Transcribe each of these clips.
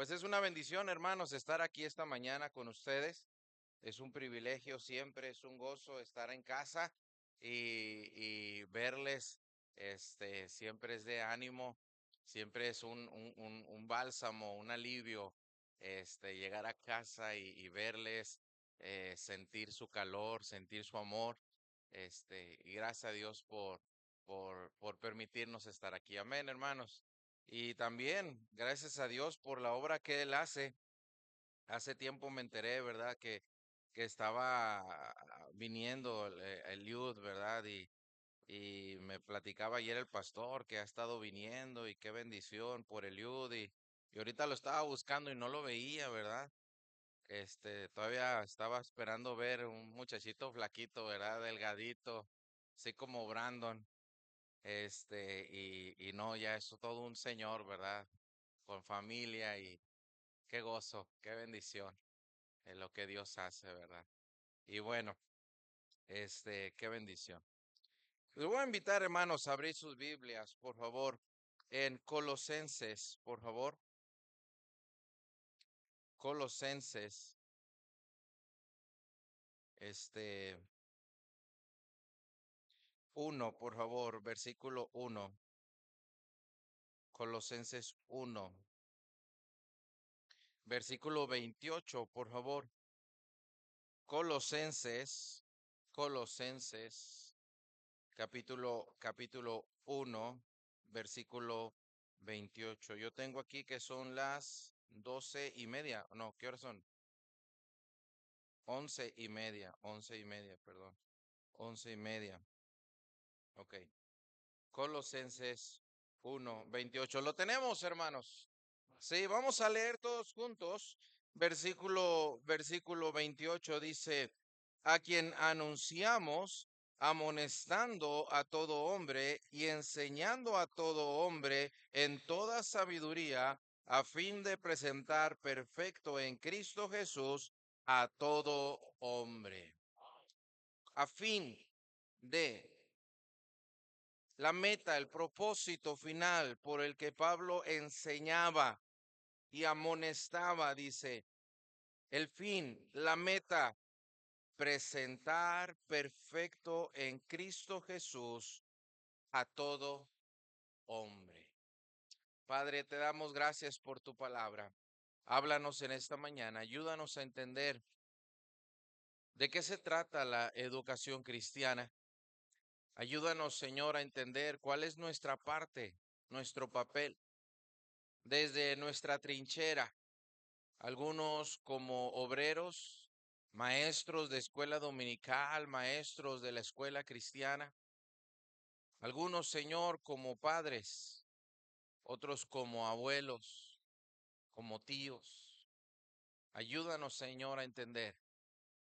Pues es una bendición, hermanos, estar aquí esta mañana con ustedes. Es un privilegio siempre, es un gozo estar en casa y verles. Siempre es de ánimo, siempre es un bálsamo, un alivio, llegar a casa y verles, sentir su calor, sentir su amor. Y gracias a Dios por permitirnos estar aquí. Amén, hermanos. Y también, gracias a Dios por la obra que Él hace. Hace tiempo me enteré, ¿verdad? Que estaba viniendo el youth, ¿verdad? Y me platicaba ayer el pastor que ha estado viniendo y qué bendición por el youth. Y ahorita lo estaba buscando y no lo veía, ¿verdad? Todavía estaba esperando ver un muchachito flaquito, ¿verdad? Delgadito, así como Brandon. Y no, ya es todo un señor, ¿verdad? Con familia y qué gozo, qué bendición es lo que Dios hace, ¿verdad? Y bueno, qué bendición. Les voy a invitar, hermanos, a abrir sus Biblias, por favor, en Colosenses, por favor. Colosenses, este, 1, por favor, versículo 1. Colosenses 1, versículo 28, por favor. Colosenses, Colosenses, capítulo 1, versículo 28. Yo tengo aquí que son las 12:30. No, ¿qué horas son? 11:30, 11:30, perdón. 11:30. Ok. Colosenses 1:28. ¿Lo tenemos, hermanos? Sí, vamos a leer todos juntos. Versículo 28 dice, a quien anunciamos, amonestando a todo hombre y enseñando a todo hombre en toda sabiduría, a fin de presentar perfecto en Cristo Jesús a todo hombre. A fin de la meta, el propósito final por el que Pablo enseñaba y amonestaba, dice, el fin, la meta, presentar perfecto en Cristo Jesús a todo hombre. Padre, te damos gracias por tu palabra. Háblanos en esta mañana, ayúdanos a entender de qué se trata la educación cristiana. Ayúdanos, Señor, a entender cuál es nuestra parte, nuestro papel, desde nuestra trinchera. Algunos como obreros, maestros de escuela dominical, maestros de la escuela cristiana. Algunos, Señor, como padres, otros como abuelos, como tíos. Ayúdanos, Señor, a entender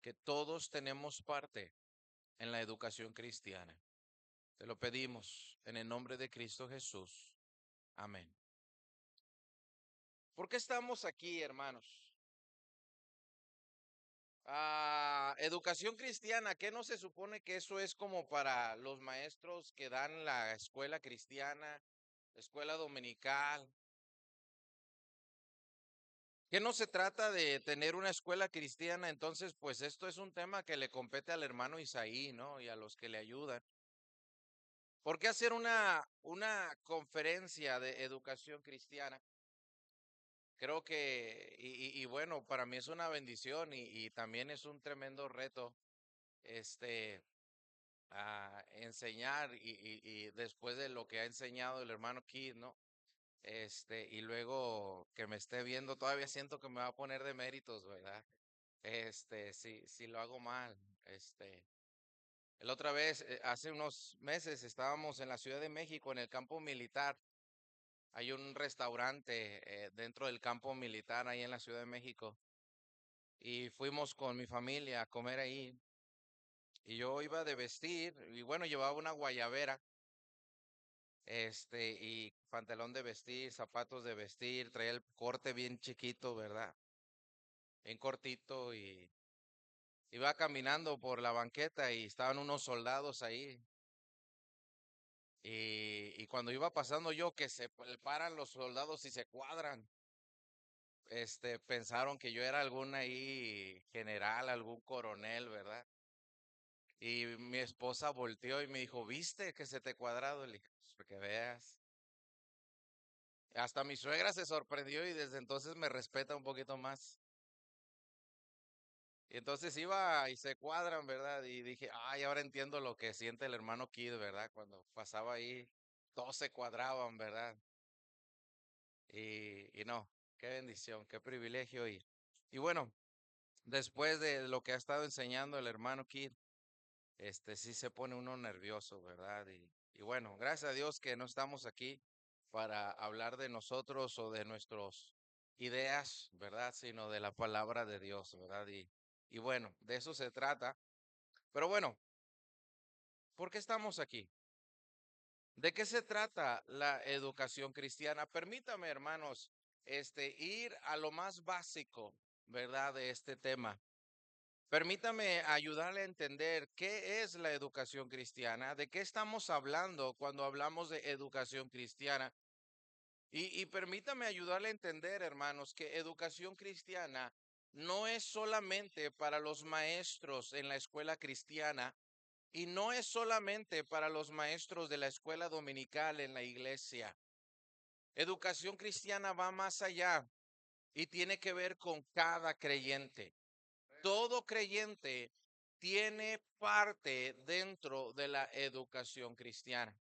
que todos tenemos parte en la educación cristiana. Te lo pedimos en el nombre de Cristo Jesús. Amén. ¿Por qué estamos aquí, hermanos? Educación cristiana, ¿qué no se supone que eso es como para los maestros que dan la escuela cristiana, escuela dominical? ¿Qué no se trata de tener una escuela cristiana? Entonces, pues esto es un tema que le compete al hermano Isaí, ¿no? Y a los que le ayudan. ¿Por qué hacer una conferencia de educación cristiana? Creo que, y bueno, para mí es una bendición y también es un tremendo reto, este, a enseñar y después de lo que ha enseñado el hermano Keith, ¿no? Y luego que me esté viendo, todavía siento que me va a poner de méritos, ¿verdad? Si lo hago mal, la otra vez, hace unos meses estábamos en la Ciudad de México, en el campo militar. Hay un restaurante dentro del campo militar ahí en la Ciudad de México y fuimos con mi familia a comer ahí. Y yo iba de vestir y bueno, llevaba una guayabera, y pantalón de vestir, zapatos de vestir, traía el corte bien chiquito, ¿verdad? Bien cortito y iba caminando por la banqueta y estaban unos soldados ahí. Y cuando iba pasando yo, que se paran los soldados y se cuadran. pensaron que yo era algún ahí general, algún coronel, ¿verdad? Y mi esposa volteó y me dijo, ¿viste que se te cuadrado? Le dije, "Pues, para que veas". Hasta mi suegra se sorprendió y desde entonces me respeta un poquito más. Y entonces iba y se cuadran, ¿verdad? Y dije, ay, ahora entiendo lo que siente el hermano Kid, ¿verdad? Cuando pasaba ahí, todos se cuadraban, ¿verdad? Y no, qué bendición, qué privilegio. Y bueno, después de lo que ha estado enseñando el hermano Kid, sí se pone uno nervioso, ¿verdad? Y bueno, gracias a Dios que no estamos aquí para hablar de nosotros o de nuestras ideas, ¿verdad? Sino de la palabra de Dios, ¿verdad? Y bueno, de eso se trata. Pero bueno, ¿por qué estamos aquí? ¿De qué se trata la educación cristiana? Permítame, hermanos, ir a lo más básico, ¿verdad? De este tema. Permítame ayudarle a entender qué es la educación cristiana, de qué estamos hablando cuando hablamos de educación cristiana. Y permítame ayudarle a entender, hermanos, que educación cristiana no es solamente para los maestros en la escuela cristiana y no es solamente para los maestros de la escuela dominical en la iglesia. Educación cristiana va más allá y tiene que ver con cada creyente. Todo creyente tiene parte dentro de la educación cristiana.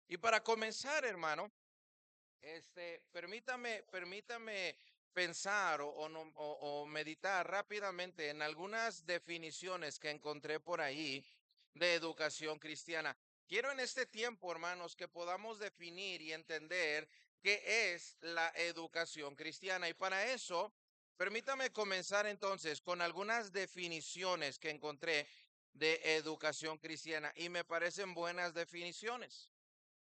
Y para comenzar, hermano, permítame pensar o meditar rápidamente en algunas definiciones que encontré por ahí de educación cristiana. Quiero en este tiempo, hermanos, que podamos definir y entender qué es la educación cristiana. Y para eso, permítame comenzar entonces con algunas definiciones que encontré de educación cristiana y me parecen buenas definiciones.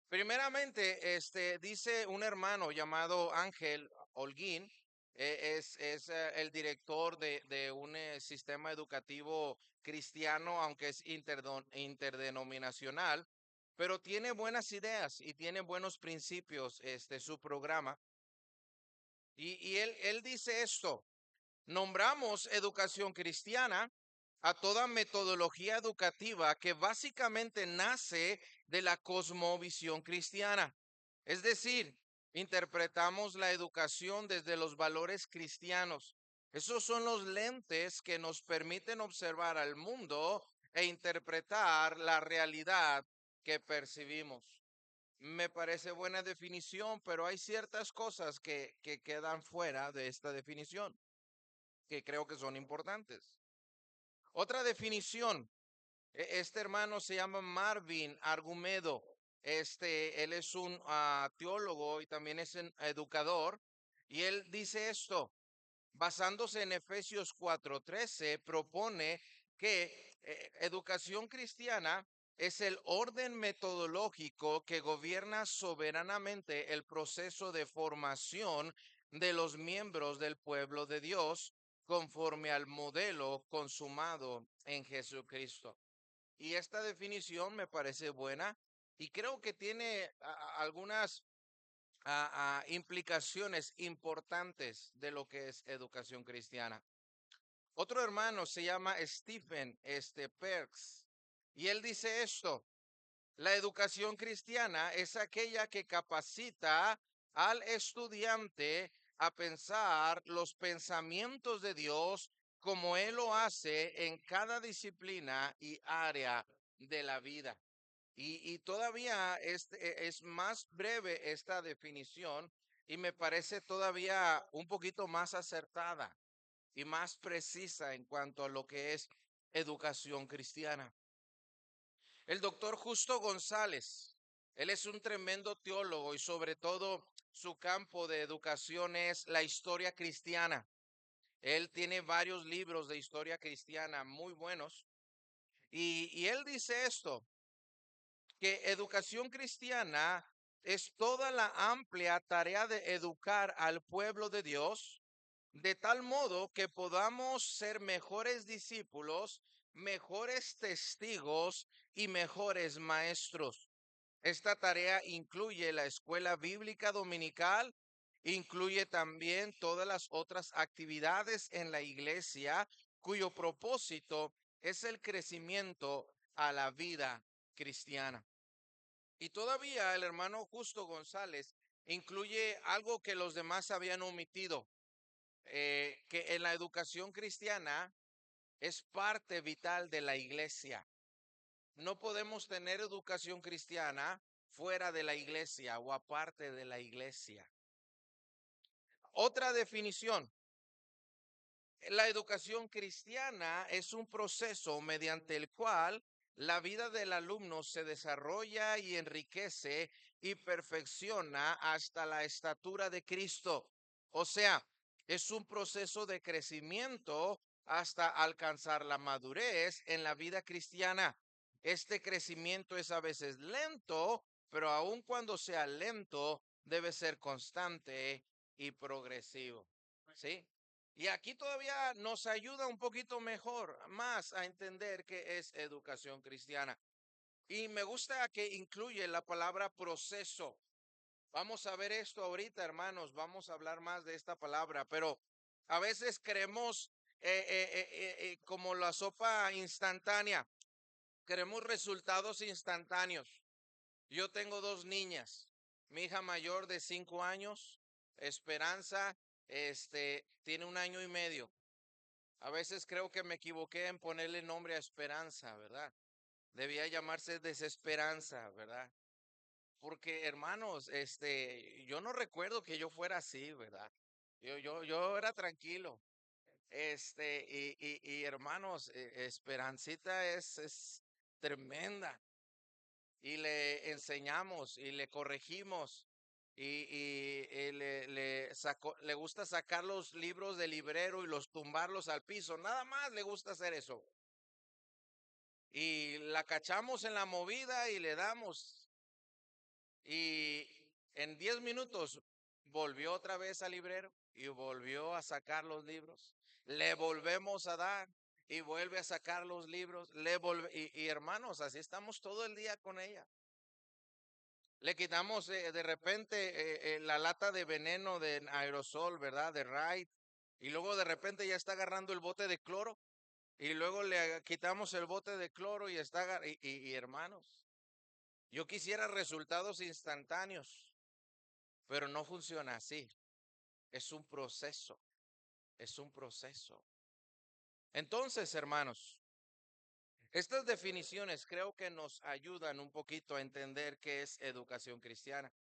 Primeramente, dice un hermano llamado Ángel Holguín, es el director de un sistema educativo cristiano, aunque es interdenominacional, pero tiene buenas ideas y tiene buenos principios, su programa. Y él dice esto: nombramos educación cristiana a toda metodología educativa que básicamente nace de la cosmovisión cristiana. Es decir, interpretamos la educación desde los valores cristianos. Esos son los lentes que nos permiten observar al mundo e interpretar la realidad que percibimos. Me parece buena definición, pero hay ciertas cosas que quedan fuera de esta definición que creo que son importantes. Otra definición, este hermano se llama Marvin Argumedo. Él es un teólogo y también es un educador. Y él dice esto: basándose en Efesios 4:13, propone que educación cristiana es el orden metodológico que gobierna soberanamente el proceso de formación de los miembros del pueblo de Dios conforme al modelo consumado en Jesucristo. Y esta definición me parece buena y creo que tiene algunas implicaciones importantes de lo que es educación cristiana. Otro hermano se llama Stephen Perks y él dice esto: la educación cristiana es aquella que capacita al estudiante a pensar los pensamientos de Dios como él lo hace en cada disciplina y área de la vida. Y todavía es más breve esta definición y me parece todavía un poquito más acertada y más precisa en cuanto a lo que es educación cristiana. El doctor Justo González, él es un tremendo teólogo y sobre todo su campo de educación es la historia cristiana. Él tiene varios libros de historia cristiana muy buenos y él dice esto: que educación cristiana es toda la amplia tarea de educar al pueblo de Dios de tal modo que podamos ser mejores discípulos, mejores testigos y mejores maestros. Esta tarea incluye la escuela bíblica dominical incluye también todas las otras actividades en la iglesia cuyo propósito es el crecimiento a la vida cristiana. Y todavía el hermano Justo González incluye algo que los demás habían omitido, que en la educación cristiana es parte vital de la iglesia. No podemos tener educación cristiana fuera de la iglesia o aparte de la iglesia. Otra definición: la educación cristiana es un proceso mediante el cual la vida del alumno se desarrolla y enriquece y perfecciona hasta la estatura de Cristo. O sea, es un proceso de crecimiento hasta alcanzar la madurez en la vida cristiana. Este crecimiento es a veces lento, pero aun cuando sea lento, debe ser constante y progresivo. ¿Sí? Y aquí todavía nos ayuda un poquito mejor, más a entender qué es educación cristiana. Y me gusta que incluye la palabra proceso. Vamos a ver esto ahorita, hermanos, vamos a hablar más de esta palabra, pero a veces creemos como la sopa instantánea, queremos resultados instantáneos. Yo tengo dos niñas, mi hija mayor de 5 años, Esperanza, tiene 1 año y medio. A veces creo que me equivoqué en ponerle nombre a Esperanza, ¿verdad? Debía llamarse Desesperanza, ¿verdad? Porque, hermanos, yo no recuerdo que yo fuera así, ¿verdad? Yo era tranquilo. Y hermanos, Esperancita es tremenda. Y le enseñamos y le corregimos. Le gusta sacar los libros del librero y los tumbarlos al piso. Nada más le gusta hacer eso. Y la cachamos en la movida y le damos. Y en 10 minutos volvió otra vez al librero y volvió a sacar los libros. Le volvemos a dar y vuelve a sacar los libros. Y hermanos, así estamos todo el día con ella. Le quitamos de repente la lata de veneno de aerosol, ¿verdad? De Raid. Y luego de repente ya está agarrando el bote de cloro. Y luego le quitamos el bote de cloro y está. Y hermanos, yo quisiera resultados instantáneos, pero no funciona así. Es un proceso. Es un proceso. Entonces, hermanos, estas definiciones creo que nos ayudan un poquito a entender qué es educación cristiana.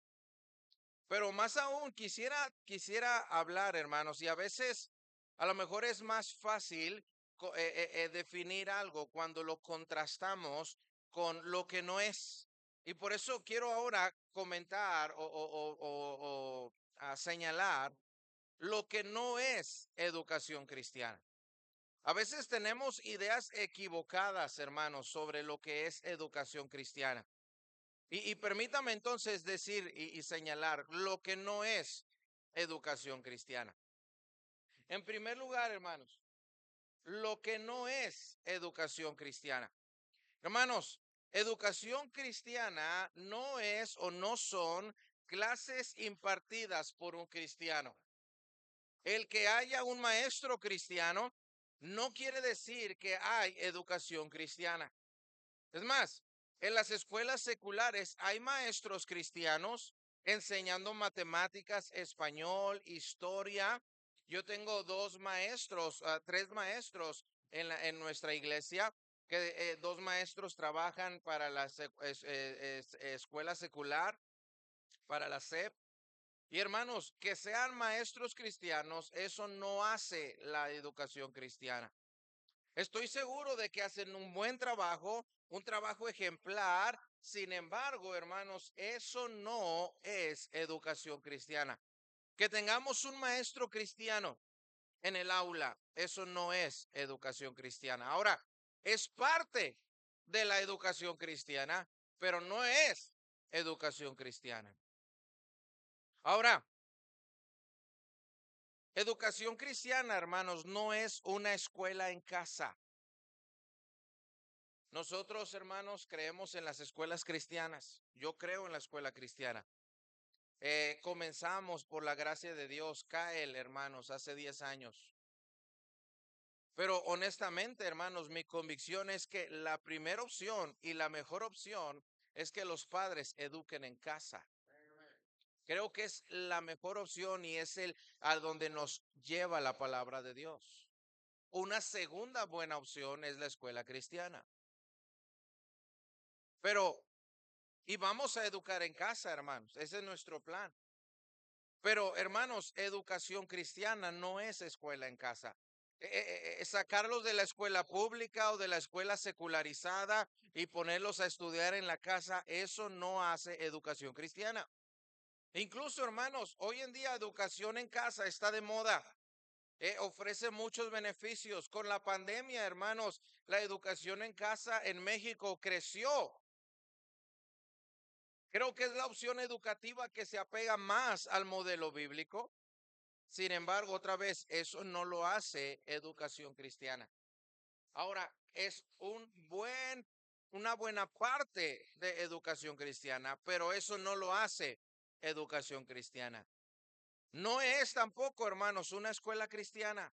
Pero más aún, quisiera hablar, hermanos, y a veces a lo mejor es más fácil definir algo cuando lo contrastamos con lo que no es. Y por eso quiero ahora comentar o a señalar lo que no es educación cristiana. A veces tenemos ideas equivocadas, hermanos, sobre lo que es educación cristiana. Y permítame entonces decir y señalar lo que no es educación cristiana. En primer lugar, hermanos, lo que no es educación cristiana. Hermanos, educación cristiana no es o no son clases impartidas por un cristiano. El que haya un maestro cristiano no quiere decir que hay educación cristiana. Es más, en las escuelas seculares hay maestros cristianos enseñando matemáticas, español, historia. Yo tengo tres maestros en nuestra iglesia, que dos maestros trabajan para la escuela secular, para la SEP. Y hermanos, que sean maestros cristianos, eso no hace la educación cristiana. Estoy seguro de que hacen un buen trabajo, un trabajo ejemplar. Sin embargo, hermanos, eso no es educación cristiana. Que tengamos un maestro cristiano en el aula, eso no es educación cristiana. Ahora, es parte de la educación cristiana, pero no es educación cristiana. Ahora, educación cristiana, hermanos, no es una escuela en casa. Nosotros, hermanos, creemos en las escuelas cristianas. Yo creo en la escuela cristiana. comenzamos por la gracia de Dios, CAEL, hermanos, hace 10 años. Pero honestamente, hermanos, mi convicción es que la primera opción y la mejor opción es que los padres eduquen en casa. Creo que es la mejor opción y es el a donde nos lleva la palabra de Dios. Una segunda buena opción es la escuela cristiana. Pero, y vamos a educar en casa, hermanos. Ese es nuestro plan. Pero, hermanos, educación cristiana no es escuela en casa. Sacarlos de la escuela pública o de la escuela secularizada y ponerlos a estudiar en la casa, eso no hace educación cristiana. Incluso, hermanos, hoy en día educación en casa está de moda. Ofrece muchos beneficios. Con la pandemia, hermanos, la educación en casa en México creció. Creo que es la opción educativa que se apega más al modelo bíblico. Sin embargo, otra vez, eso no lo hace educación cristiana. Ahora, es una buena parte de educación cristiana, pero eso no lo hace educación cristiana. No es tampoco, hermanos, una escuela cristiana.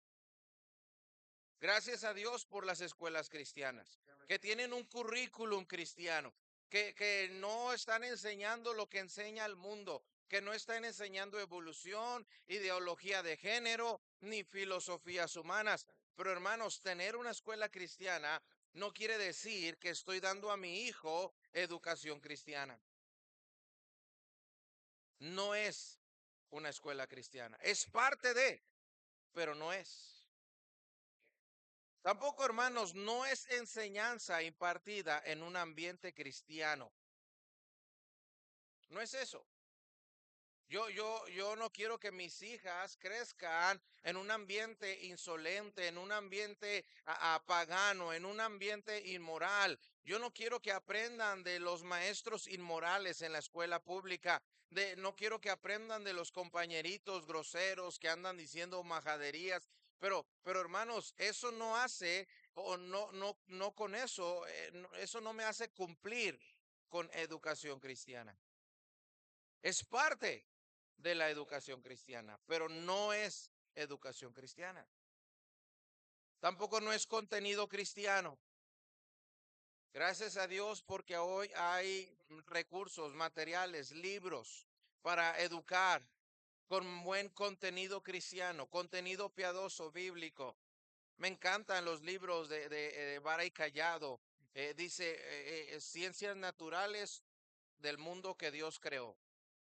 Gracias a Dios por las escuelas cristianas, que tienen un currículum cristiano, que no están enseñando lo que enseña el mundo, que no están enseñando evolución, ideología de género, ni filosofías humanas. Pero hermanos, tener una escuela cristiana no quiere decir que estoy dando a mi hijo educación cristiana. No es una escuela cristiana. Es parte de, pero no es. Tampoco, hermanos, no es enseñanza impartida en un ambiente cristiano. No es eso. Yo no quiero que mis hijas crezcan en un ambiente insolente, en un ambiente pagano, en un ambiente inmoral. Yo no quiero que aprendan de los maestros inmorales en la escuela pública. No quiero que aprendan de los compañeritos groseros que andan diciendo majaderías. Pero hermanos, eso no hace, o no con eso, eso no me hace cumplir con educación cristiana. Es parte de la educación cristiana, pero no es educación cristiana. Tampoco no es contenido cristiano. Gracias a Dios porque hoy hay recursos, materiales, libros para educar con buen contenido cristiano, contenido piadoso, bíblico. Me encantan los libros de Vara y Callado. Dice ciencias naturales del mundo que Dios creó.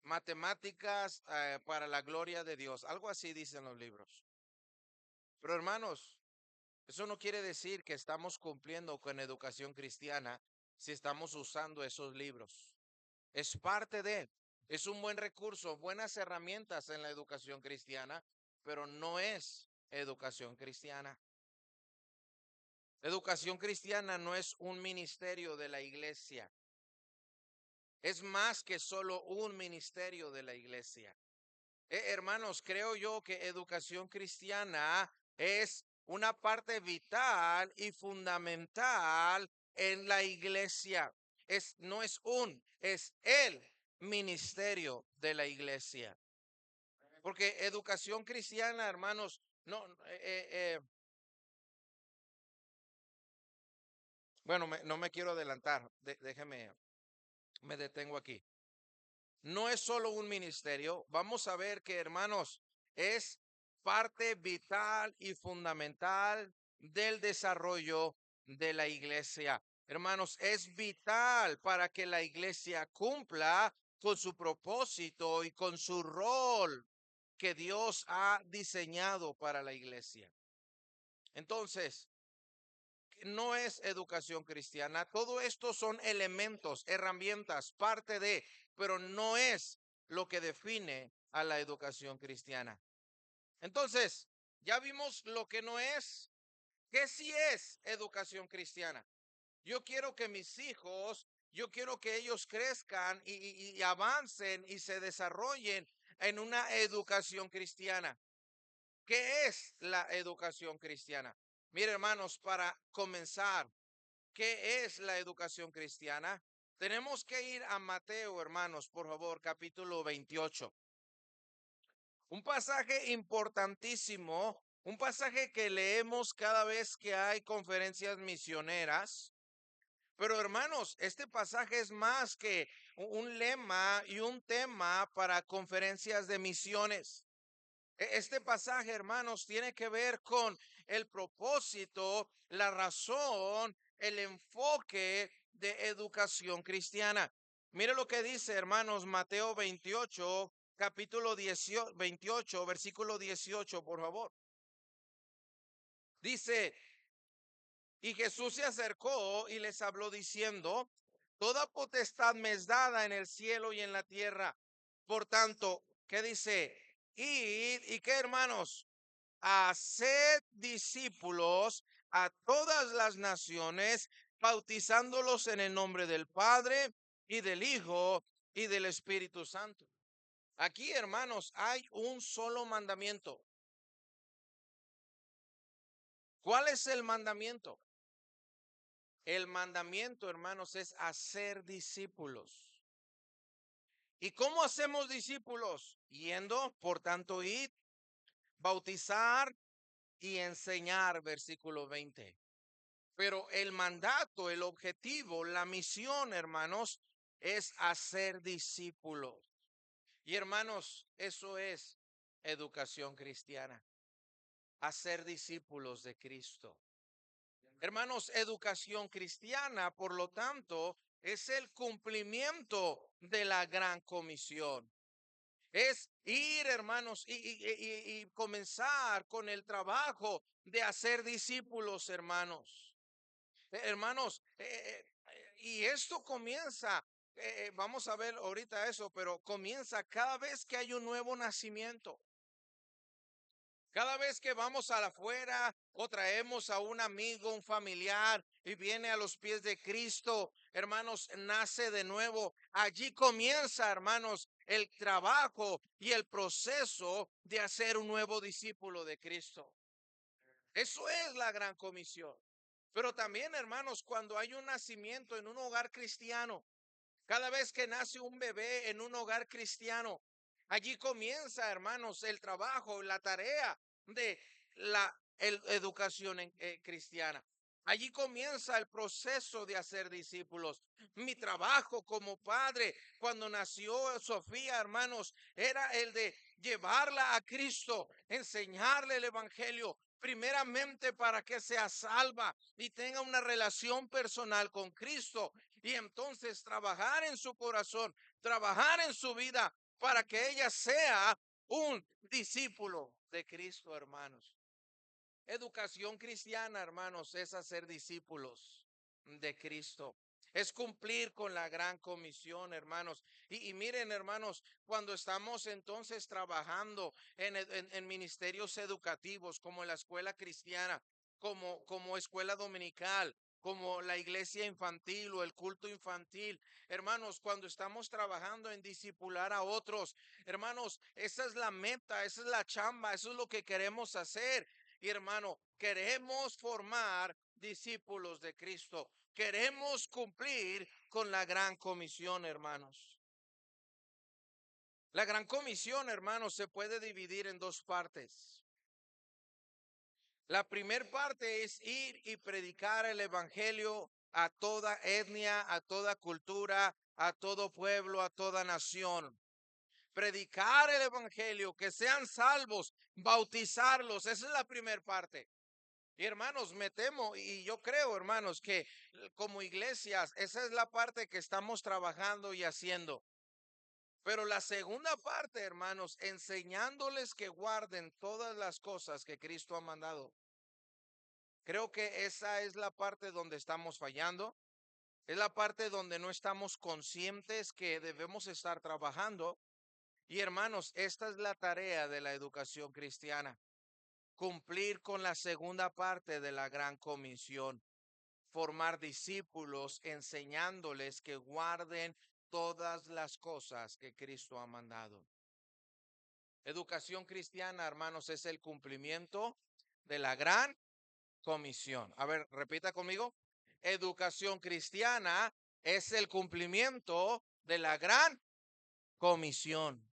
Matemáticas para la gloria de Dios. Algo así dicen los libros. Pero hermanos, eso no quiere decir que estamos cumpliendo con educación cristiana si estamos usando esos libros. Es parte de, es un buen recurso, buenas herramientas en la educación cristiana, pero no es educación cristiana. Educación cristiana no es un ministerio de la iglesia. Es más que solo un ministerio de la iglesia. Hermanos, creo yo que educación cristiana es una parte vital y fundamental en la iglesia. No es es el ministerio de la iglesia. Porque educación cristiana, hermanos, no, bueno, no me quiero adelantar, déjeme, me detengo aquí. No es solo un ministerio, vamos a ver que, hermanos, es parte vital y fundamental del desarrollo de la iglesia. Hermanos, es vital para que la iglesia cumpla con su propósito y con su rol que Dios ha diseñado para la iglesia. Entonces, no es educación cristiana. Todo esto son elementos, herramientas, parte de, pero no es lo que define a la educación cristiana. Entonces, ya vimos lo que no es. ¿Qué sí es educación cristiana? Yo quiero que mis hijos, yo quiero que ellos crezcan y avancen y se desarrollen en una educación cristiana. ¿Qué es la educación cristiana? Mire, hermanos, para comenzar, ¿qué es la educación cristiana? Tenemos que ir a Mateo, hermanos, por favor, capítulo 28. Un pasaje importantísimo, un pasaje que leemos cada vez que hay conferencias misioneras. Pero hermanos, este pasaje es más que un lema y un tema para conferencias de misiones. Este pasaje, hermanos, tiene que ver con el propósito, la razón, el enfoque de educación cristiana. Mire lo que dice, hermanos, Mateo 28, capítulo 18, 28, versículo 18, por favor. Dice, y Jesús se acercó y les habló diciendo, toda potestad me es dada en el cielo y en la tierra. Por tanto, ¿qué dice? Id, ¿y qué, hermanos? Haced discípulos a todas las naciones, bautizándolos en el nombre del Padre y del Hijo y del Espíritu Santo. Aquí, hermanos, hay un solo mandamiento. ¿Cuál es el mandamiento? El mandamiento, hermanos, es hacer discípulos. ¿Y cómo hacemos discípulos? Yendo, por tanto, id, bautizar y enseñar, versículo 20. Pero el mandato, el objetivo, la misión, hermanos, es hacer discípulos. Y hermanos, eso es educación cristiana, hacer discípulos de Cristo. Hermanos, educación cristiana, por lo tanto, es el cumplimiento de la gran comisión. Es ir, hermanos, y comenzar con el trabajo de hacer discípulos, hermanos. Hermanos, y esto comienza, vamos a ver ahorita eso, pero comienza cada vez que hay un nuevo nacimiento. Cada vez que vamos a la afuera o traemos a un amigo, un familiar y viene a los pies de Cristo, hermanos, nace de nuevo. Allí comienza, hermanos, el trabajo y el proceso de hacer un nuevo discípulo de Cristo. Eso es la gran comisión. Pero también, hermanos, cuando hay un nacimiento en un hogar cristiano, cada vez que nace un bebé en un hogar cristiano, allí comienza, hermanos, el trabajo, la tarea de la educación cristiana. Allí comienza el proceso de hacer discípulos. Mi trabajo como padre, cuando nació Sofía, hermanos, era el de llevarla a Cristo, enseñarle el evangelio, primeramente para que sea salva y tenga una relación personal con Cristo, y entonces trabajar en su corazón, trabajar en su vida para que ella sea un discípulo de Cristo, hermanos. Educación cristiana, hermanos, es hacer discípulos de Cristo. Es cumplir con la gran comisión, hermanos. Y miren, hermanos, cuando estamos entonces trabajando en ministerios educativos, como la escuela cristiana, como escuela dominical, como la iglesia infantil o el culto infantil, hermanos, cuando estamos trabajando en discipular a otros, hermanos, esa es la meta, esa es la chamba, eso es lo que queremos hacer. Y hermano, queremos formar discípulos de Cristo. Queremos cumplir con la gran comisión, hermanos. La gran comisión, hermanos, se puede dividir en dos partes. La primera parte es ir y predicar el evangelio a toda etnia, a toda cultura, a todo pueblo, a toda nación. Predicar el evangelio, que sean salvos, bautizarlos, esa es la primera parte. Y hermanos, me temo y yo creo, hermanos, que como iglesias, esa es la parte que estamos trabajando y haciendo. Pero la segunda parte, hermanos, enseñándoles que guarden todas las cosas que Cristo ha mandado. Creo que esa es la parte donde estamos fallando. Es la parte donde no estamos conscientes que debemos estar trabajando. Y hermanos, esta es la tarea de la educación cristiana. Cumplir con la segunda parte de la gran comisión. Formar discípulos enseñándoles que guarden todas las cosas que Cristo ha mandado. Educación cristiana, hermanos, es el cumplimiento de la gran comisión. A ver, repita conmigo. Educación cristiana es el cumplimiento de la gran comisión.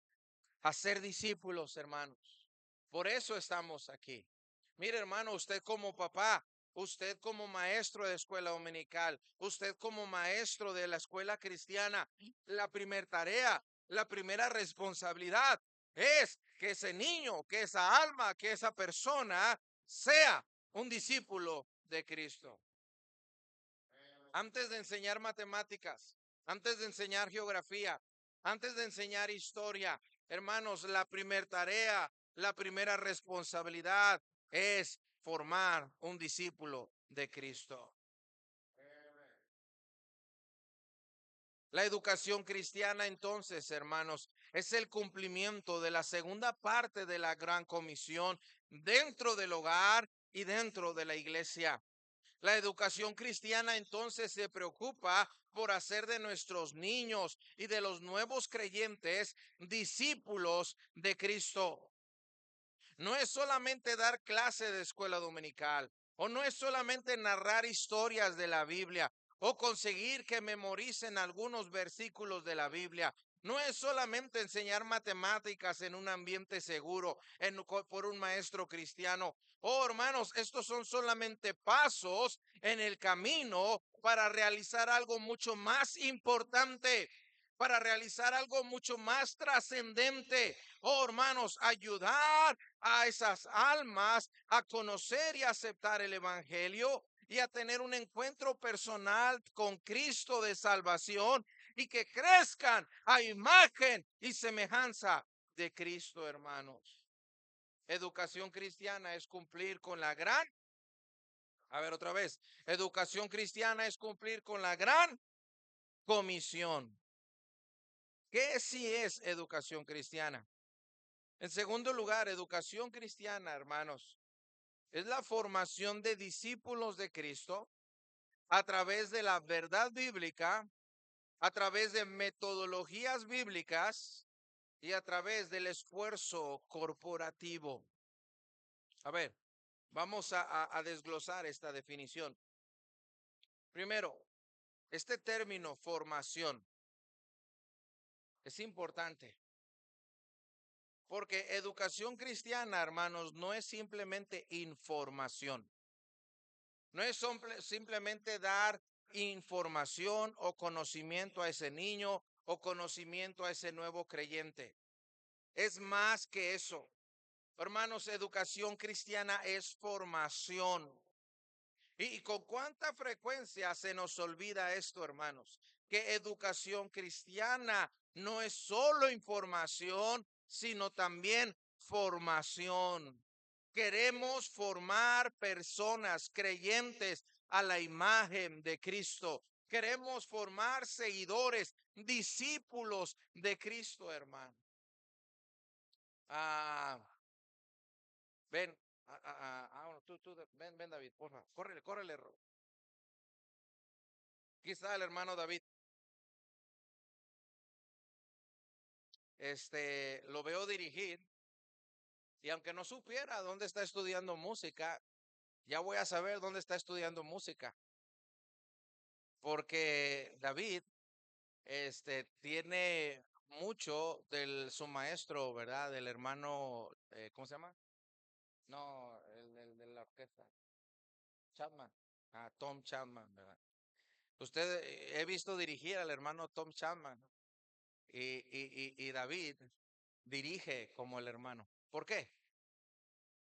Hacer discípulos, hermanos. Por eso estamos aquí. Mire, hermano, usted como papá, usted como maestro de escuela dominical, usted como maestro de la escuela cristiana, la primera tarea, la primera responsabilidad es que ese niño, que esa alma, que esa persona sea un discípulo de Cristo. Antes de enseñar matemáticas, antes de enseñar geografía, antes de enseñar historia, hermanos, la primera tarea, la primera responsabilidad es formar un discípulo de Cristo. La educación cristiana, entonces, hermanos, es el cumplimiento de la segunda parte de la gran comisión dentro del hogar y dentro de la iglesia. La educación cristiana entonces se preocupa por hacer de nuestros niños y de los nuevos creyentes discípulos de Cristo. No es solamente dar clase de escuela dominical, o no es solamente narrar historias de la Biblia, o conseguir que memoricen algunos versículos de la Biblia. No es solamente enseñar matemáticas en un ambiente seguro por un maestro cristiano. Oh, hermanos, estos son solamente pasos en el camino para realizar algo mucho más importante, para realizar algo mucho más trascendente. Oh, hermanos, ayudar a esas almas a conocer y aceptar el evangelio y a tener un encuentro personal con Cristo de salvación y que crezcan a imagen y semejanza de Cristo, hermanos. Educación cristiana es cumplir con la gran, a ver otra vez, educación cristiana es cumplir con la gran comisión. ¿Qué sí es educación cristiana? En segundo lugar, educación cristiana, hermanos, es la formación de discípulos de Cristo a través de la verdad bíblica, a través de metodologías bíblicas y a través del esfuerzo corporativo. A ver, vamos a desglosar esta definición. Primero, este término formación es importante porque educación cristiana, hermanos, no es simplemente información. No es simplemente dar información o conocimiento a ese niño o conocimiento a ese nuevo creyente. Es más que eso. Hermanos, educación cristiana es formación. ¿Y con cuánta frecuencia se nos olvida esto, hermanos? Que educación cristiana no es solo información, sino también formación. Queremos formar personas creyentes a la imagen de Cristo. Queremos formar seguidores, discípulos de Cristo, hermano. Ah, ven, ven, David, porfa, córrele, córrele. Aquí está el hermano David. Lo veo dirigir y aunque no supiera dónde está estudiando música, ya voy a saber dónde está estudiando música. Porque David, tiene mucho de su maestro, ¿verdad? Del hermano, ¿cómo se llama? No, el de la orquesta. Chapman. Tom Chapman, ¿verdad? Usted, he visto dirigir al hermano Tom Chapman y David dirige como el hermano. ¿Por qué?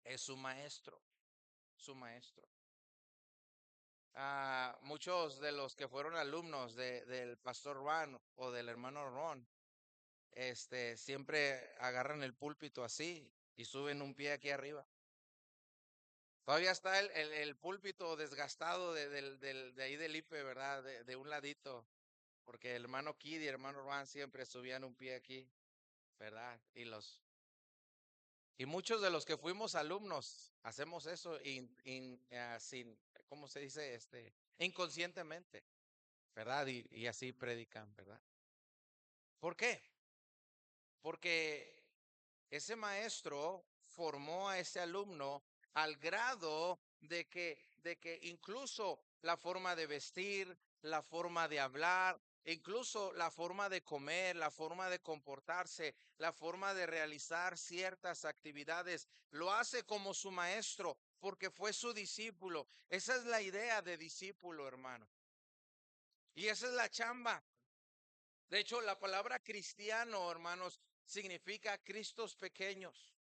Es su maestro, su maestro. Muchos de los que fueron alumnos del pastor Ron o del hermano Ron, siempre agarran el púlpito así y suben un pie aquí arriba. Todavía está el púlpito desgastado de ahí del IPE, ¿verdad? De un ladito, porque el hermano Kid y el hermano Ron siempre subían un pie aquí, ¿verdad? Y muchos de los que fuimos alumnos hacemos eso sin, ¿cómo se dice? Inconscientemente, ¿verdad? Y así predican, ¿verdad? ¿Por qué? Porque ese maestro formó a ese alumno al grado de que de que incluso la forma de vestir, la forma de hablar, incluso la forma de comer, la forma de comportarse, la forma de realizar ciertas actividades, lo hace como su maestro, porque fue su discípulo. Esa es la idea de discípulo, hermano. Y esa es la chamba. De hecho, la palabra cristiano, hermanos, significa Cristos pequeños.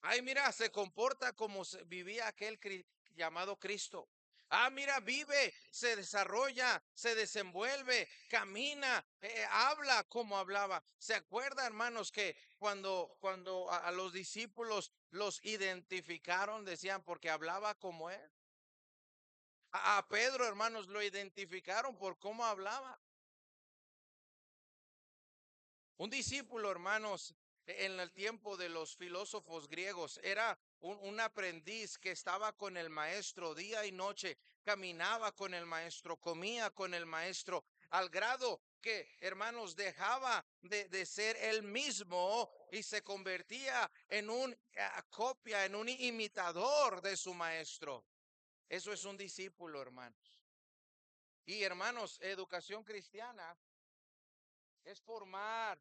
Ay, mira, se comporta como vivía aquel llamado Cristo. Ah, mira, vive, se desarrolla, se desenvuelve, camina, habla como hablaba. ¿Se acuerda, hermanos, que cuando a los discípulos los identificaron, decían, porque hablaba como él? A Pedro, hermanos, lo identificaron por cómo hablaba. Un discípulo, hermanos, en el tiempo de los filósofos griegos, era un aprendiz que estaba con el maestro día y noche, caminaba con el maestro, comía con el maestro, al grado que, hermanos, dejaba de ser él mismo y se convertía en un copia, en un imitador de su maestro. Eso es un discípulo, hermanos. Y hermanos, educación cristiana es formar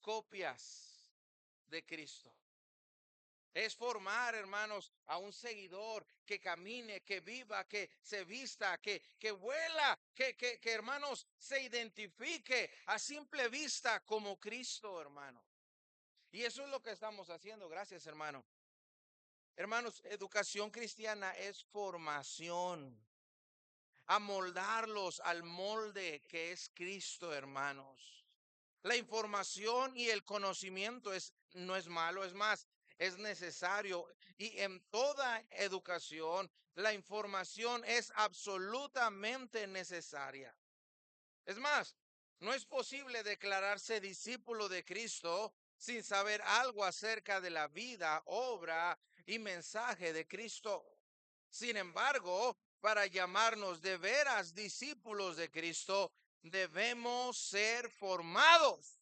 copias de Cristo. Es formar, hermanos, a un seguidor que camine, que viva, que se vista, que vuela, que, hermanos, se identifique a simple vista como Cristo, hermano. Y eso es lo que estamos haciendo. Gracias, hermano. Hermanos, educación cristiana es formación, amoldarlos al molde que es Cristo, hermanos. La información y el conocimiento no es malo, es más, es necesario. Y en toda educación, la información es absolutamente necesaria. Es más, no es posible declararse discípulo de Cristo sin saber algo acerca de la vida, obra y mensaje de Cristo. Sin embargo, para llamarnos de veras discípulos de Cristo, debemos ser formados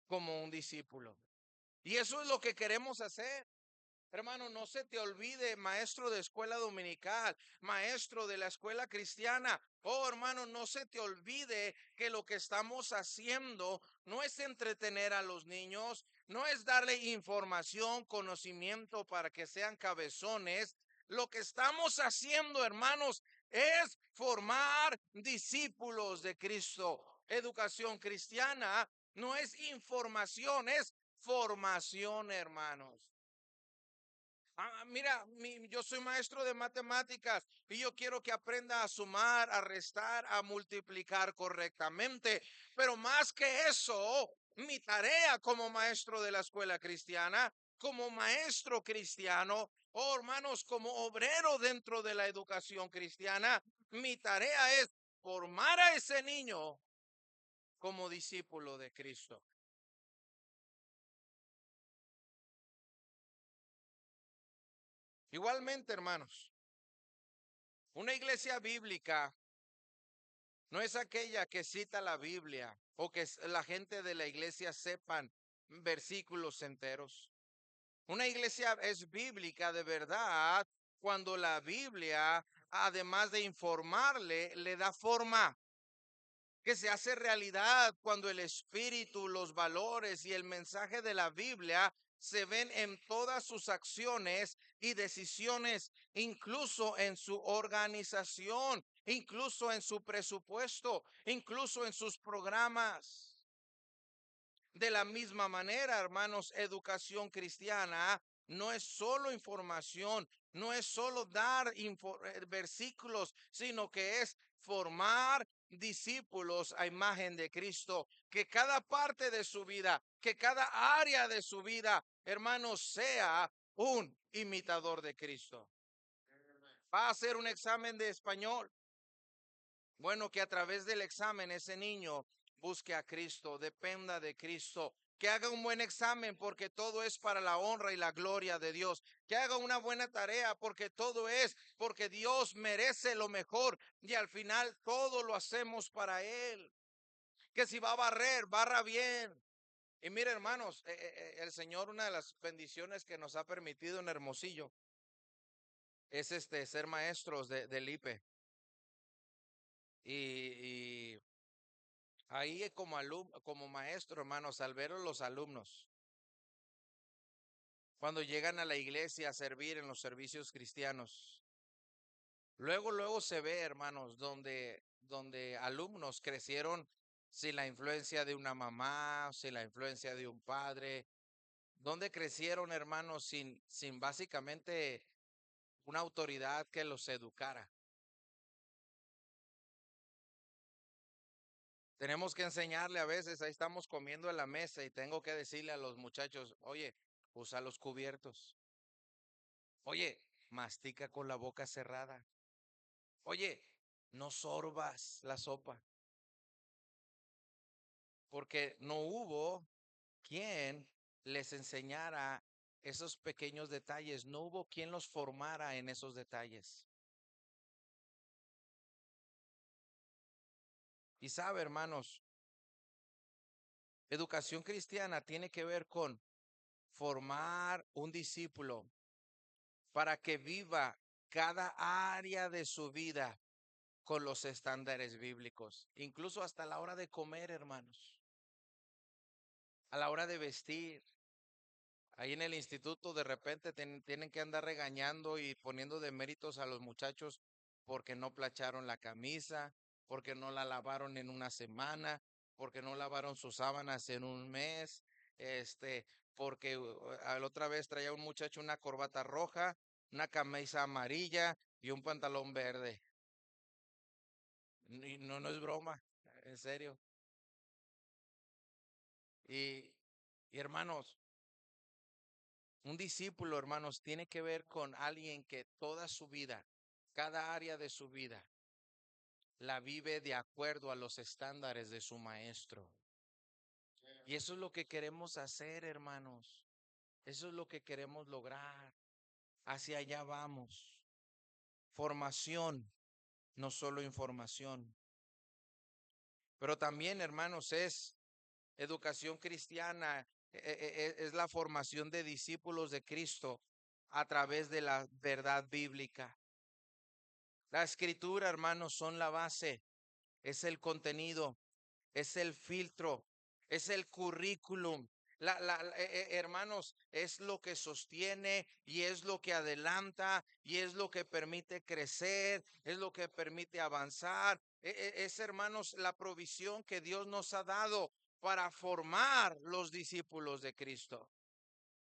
como un discípulo. Y eso es lo que queremos hacer. Hermano, no se te olvide, maestro de escuela dominical, maestro de la escuela cristiana. Oh, hermano, no se te olvide que lo que estamos haciendo no es entretener a los niños, no es darle información, conocimiento para que sean cabezones. Lo que estamos haciendo, hermanos, es formar discípulos de Cristo. Educación cristiana no es información, es formación, hermanos. Mira, yo soy maestro de matemáticas y yo quiero que aprenda a sumar, a restar, a multiplicar correctamente. Pero más que eso, mi tarea como maestro de la escuela cristiana, como maestro cristiano, oh hermanos, como obrero dentro de la educación cristiana, mi tarea es formar a ese niño como discípulo de Cristo. Igualmente, hermanos, una iglesia bíblica no es aquella que cita la Biblia o que la gente de la iglesia sepan versículos enteros. Una iglesia es bíblica de verdad cuando la Biblia, además de informarle, le da forma, que se hace realidad cuando el espíritu, los valores y el mensaje de la Biblia se ven en todas sus acciones y decisiones, incluso en su organización, incluso en su presupuesto, incluso en sus programas. De la misma manera, hermanos, educación cristiana no es solo información, no es solo dar versículos, sino que es formar discípulos a imagen de Cristo, que cada parte de su vida, que cada área de su vida, hermanos, sea un imitador de Cristo. Va a hacer un examen de español. Bueno, que a través del examen ese niño busque a Cristo, dependa de Cristo, que haga un buen examen porque todo es para la honra y la gloria de Dios, que haga una buena tarea porque todo es porque Dios merece lo mejor y al final todo lo hacemos para Él. Que si va a barrer, barra bien. Y mire, hermanos, el Señor, una de las bendiciones que nos ha permitido en Hermosillo es ser maestros del IPE. Y ahí como maestro, hermanos, al ver a los alumnos, cuando llegan a la iglesia a servir en los servicios cristianos, luego se ve, hermanos, donde alumnos crecieron sin la influencia de una mamá, sin la influencia de un padre, donde crecieron, hermanos, sin básicamente una autoridad que los educara. Tenemos que enseñarle a veces, ahí estamos comiendo en la mesa y tengo que decirle a los muchachos, oye, usa los cubiertos. Oye, mastica con la boca cerrada. Oye, no sorbas la sopa, porque no hubo quien les enseñara esos pequeños detalles, no hubo quien los formara en esos detalles. Y sabe, hermanos, educación cristiana tiene que ver con formar un discípulo para que viva cada área de su vida con los estándares bíblicos, incluso hasta la hora de comer, hermanos, a la hora de vestir. Ahí en el instituto de repente tienen que andar regañando y poniendo de méritos a los muchachos porque no placharon la camisa, porque no la lavaron en una semana, porque no lavaron sus sábanas en un mes, este, porque a la otra vez traía un muchacho una corbata roja, una camisa amarilla y un pantalón verde. Y no es broma, en serio. Y, y hermanos, un discípulo, hermanos, tiene que ver con alguien que toda su vida, cada área de su vida, la vive de acuerdo a los estándares de su maestro. Y eso es lo que queremos hacer, hermanos. Eso es lo que queremos lograr. Hacia allá vamos. Formación, no solo información. Pero también, hermanos, es educación cristiana, es la formación de discípulos de Cristo a través de la verdad bíblica. La escritura, hermanos, son la base, es el contenido, es el filtro, es el currículum. Hermanos, es lo que sostiene y es lo que adelanta y es lo que permite crecer, es lo que permite avanzar. Es, hermanos, la provisión que Dios nos ha dado para formar los discípulos de Cristo.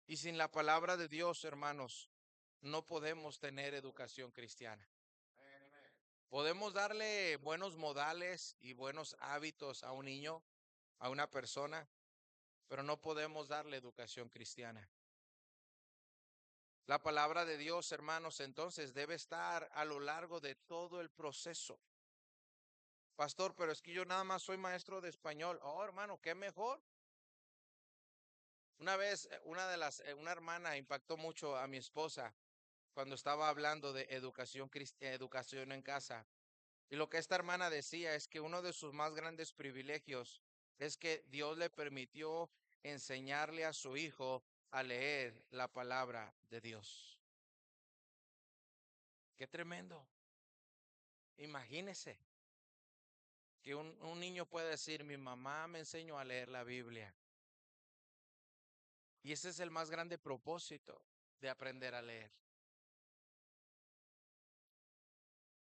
Y sin la palabra de Dios, hermanos, no podemos tener educación cristiana. Podemos darle buenos modales y buenos hábitos a un niño, a una persona, pero no podemos darle educación cristiana. La palabra de Dios, hermanos, entonces debe estar a lo largo de todo el proceso. Pastor, pero es que yo nada más soy maestro de español. Oh, hermano, qué mejor. Una vez, una hermana impactó mucho a mi esposa cuando estaba hablando de educación en casa. Y lo que esta hermana decía es que uno de sus más grandes privilegios es que Dios le permitió enseñarle a su hijo a leer la palabra de Dios. Qué tremendo. Imagínese que un niño puede decir, mi mamá me enseñó a leer la Biblia. Y ese es el más grande propósito de aprender a leer.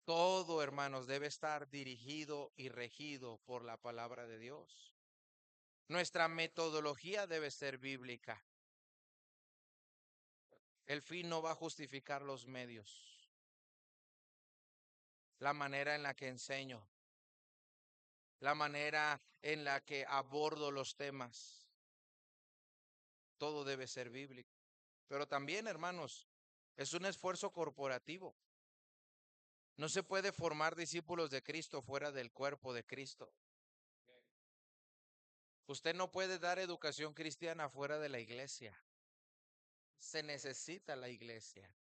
Todo, hermanos, debe estar dirigido y regido por la palabra de Dios. Nuestra metodología debe ser bíblica. El fin no va a justificar los medios. La manera en la que enseño, la manera en la que abordo los temas, todo debe ser bíblico. Pero también, hermanos, es un esfuerzo corporativo. No se puede formar discípulos de Cristo fuera del cuerpo de Cristo. Usted no puede dar educación cristiana fuera de la iglesia. Se necesita la iglesia.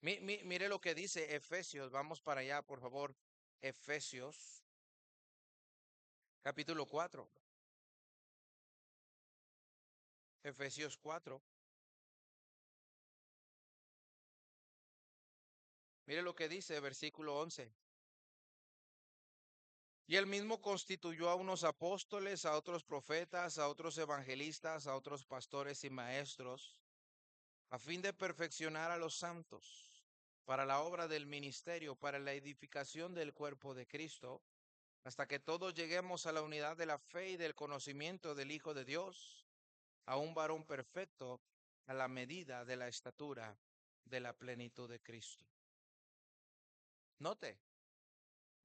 Mire lo que dice Efesios. Vamos para allá, por favor. Efesios, capítulo 4. Efesios 4. Mire lo que dice, versículo 11. Y él mismo constituyó a unos apóstoles, a otros profetas, a otros evangelistas, a otros pastores y maestros, a fin de perfeccionar a los santos para la obra del ministerio, para la edificación del cuerpo de Cristo, hasta que todos lleguemos a la unidad de la fe y del conocimiento del Hijo de Dios, a un varón perfecto, a la medida de la estatura de la plenitud de Cristo. Note,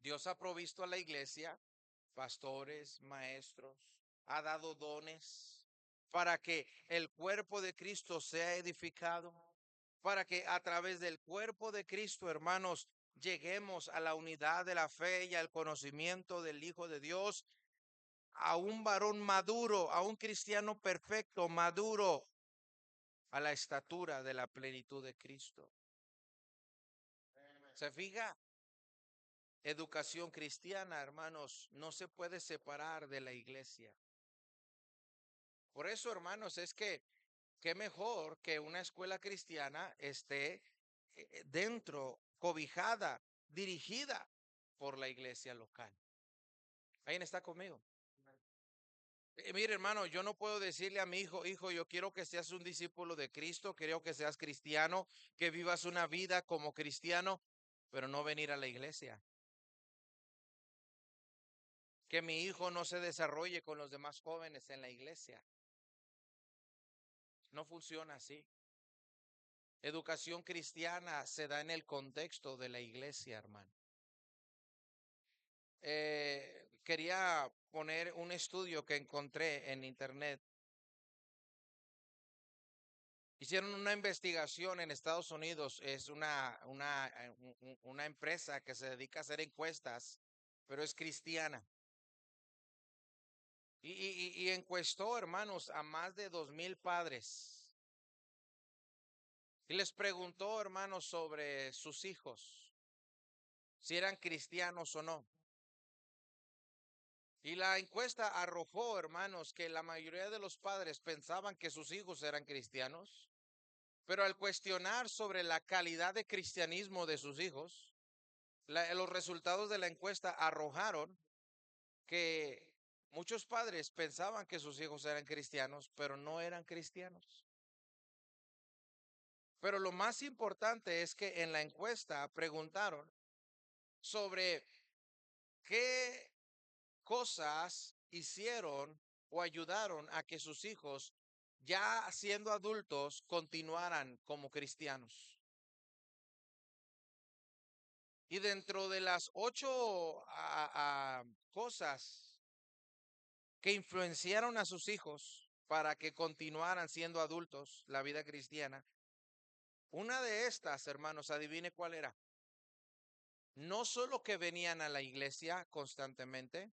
Dios ha provisto a la iglesia pastores, maestros, ha dado dones para que el cuerpo de Cristo sea edificado, para que a través del cuerpo de Cristo, hermanos, lleguemos a la unidad de la fe y al conocimiento del Hijo de Dios, a un varón maduro, a un cristiano perfecto, maduro, a la estatura de la plenitud de Cristo. ¿Se fija? Educación cristiana, hermanos, no se puede separar de la iglesia. Por eso, hermanos, es que qué mejor que una escuela cristiana esté dentro, cobijada, dirigida por la iglesia local. ¿Alguien está conmigo? Mire, hermano, yo no puedo decirle a mi hijo, hijo, yo quiero que seas un discípulo de Cristo, quiero que seas cristiano, que vivas una vida como cristiano, pero no venir a la iglesia. Que mi hijo no se desarrolle con los demás jóvenes en la iglesia. No funciona así. Educación cristiana se da en el contexto de la iglesia, hermano. Quería poner un estudio que encontré en internet. Hicieron una investigación en Estados Unidos, es una empresa que se dedica a hacer encuestas, pero es cristiana. Y encuestó, hermanos, a más de 2,000 padres. Y les preguntó, hermanos, sobre sus hijos, si eran cristianos o no. Y la encuesta arrojó, hermanos, que la mayoría de los padres pensaban que sus hijos eran cristianos, pero al cuestionar sobre la calidad de cristianismo de sus hijos, los resultados de la encuesta arrojaron que muchos padres pensaban que sus hijos eran cristianos, pero no eran cristianos. Pero lo más importante es que en la encuesta preguntaron sobre qué cosas hicieron o ayudaron a que sus hijos, ya siendo adultos, continuaran como cristianos. Y dentro de las 8 cosas que influenciaron a sus hijos para que continuaran siendo adultos la vida cristiana, una de estas, hermanos, adivine cuál era. No solo que venían a la iglesia constantemente,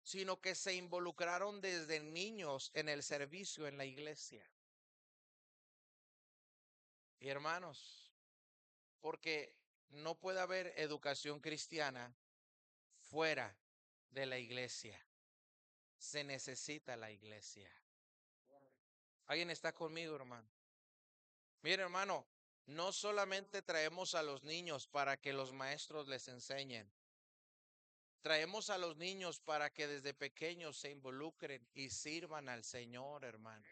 sino que se involucraron desde niños en el servicio en la iglesia. Y hermanos, porque no puede haber educación cristiana fuera de la iglesia. Se necesita la iglesia. ¿Alguien está conmigo, hermano? Mire, hermano, no solamente traemos a los niños para que los maestros les enseñen. Traemos a los niños para que desde pequeños se involucren y sirvan al Señor, hermano.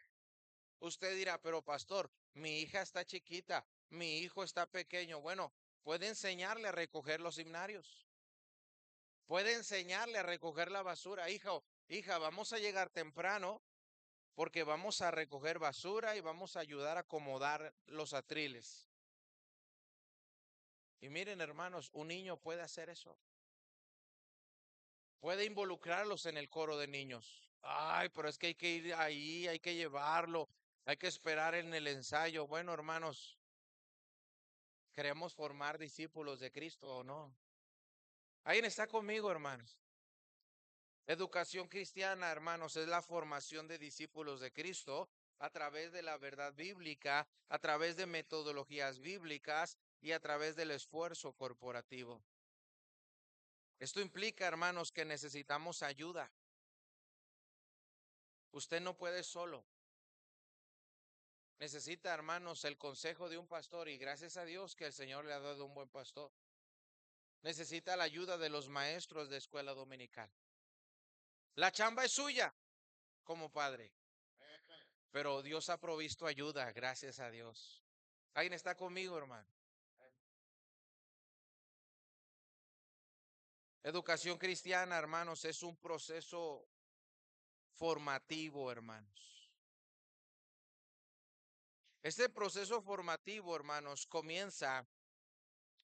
Usted dirá, pero pastor, mi hija está chiquita, mi hijo está pequeño. Bueno, puede enseñarle a recoger los himnarios. Puede enseñarle a recoger la basura. Hija, vamos a llegar temprano porque vamos a recoger basura y vamos a ayudar a acomodar los atriles. Y miren, hermanos, un niño puede hacer eso. Puede involucrarlos en el coro de niños. Ay, pero es que hay que ir ahí, hay que llevarlo, hay que esperar en el ensayo. Bueno, hermanos, ¿queremos formar discípulos de Cristo o no? ¿Alguien está conmigo, hermanos? Educación cristiana, hermanos, es la formación de discípulos de Cristo a través de la verdad bíblica, a través de metodologías bíblicas y a través del esfuerzo corporativo. Esto implica, hermanos, que necesitamos ayuda. Usted no puede solo. Necesita, hermanos, el consejo de un pastor y gracias a Dios que el Señor le ha dado un buen pastor. Necesita la ayuda de los maestros de escuela dominical. La chamba es suya como padre, pero Dios ha provisto ayuda, gracias a Dios. ¿Alguien está conmigo, hermano? Educación cristiana, hermanos, es un proceso formativo, hermanos. Este proceso formativo, hermanos, comienza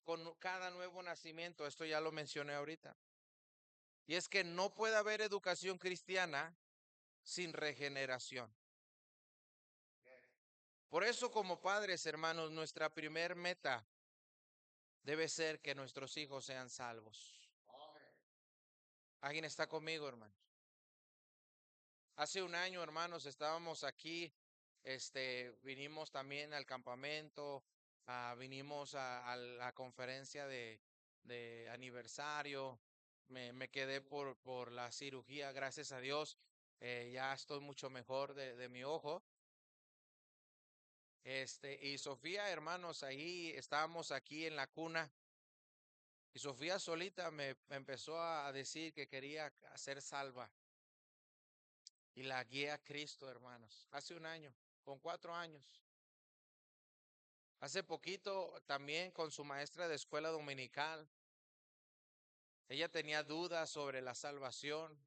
con cada nuevo nacimiento. Esto ya lo mencioné ahorita. Y es que no puede haber educación cristiana sin regeneración. Por eso, como padres, hermanos, nuestra primer meta debe ser que nuestros hijos sean salvos. ¿Alguien está conmigo, hermano? Hace un año, hermanos, estábamos aquí, vinimos también al campamento, vinimos a la conferencia de aniversario, me quedé por la cirugía, gracias a Dios, ya estoy mucho mejor de mi ojo. Y Sofía, hermanos, ahí estábamos aquí en la cuna, y Sofía solita me empezó a decir que quería ser salva. Y la guía a Cristo, hermanos, hace un año, con 4 años. Hace poquito también con su maestra de escuela dominical. Ella tenía dudas sobre la salvación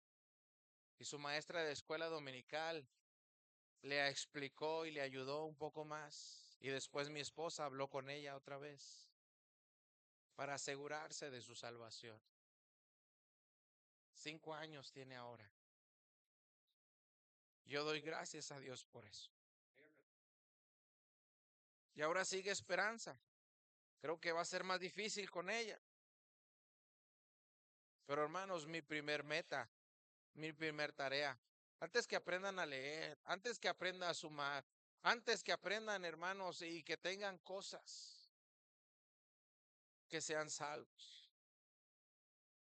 y su maestra de escuela dominical le explicó y le ayudó un poco más. Y después mi esposa habló con ella otra vez para asegurarse de su salvación. 5 años tiene ahora. Yo doy gracias a Dios por eso. Y ahora sigue esperanza. Creo que va a ser más difícil con ella. Pero hermanos, mi primer meta, mi primer tarea, antes que aprendan a leer, antes que aprendan a sumar, antes que aprendan, hermanos, y que tengan cosas, que sean salvos.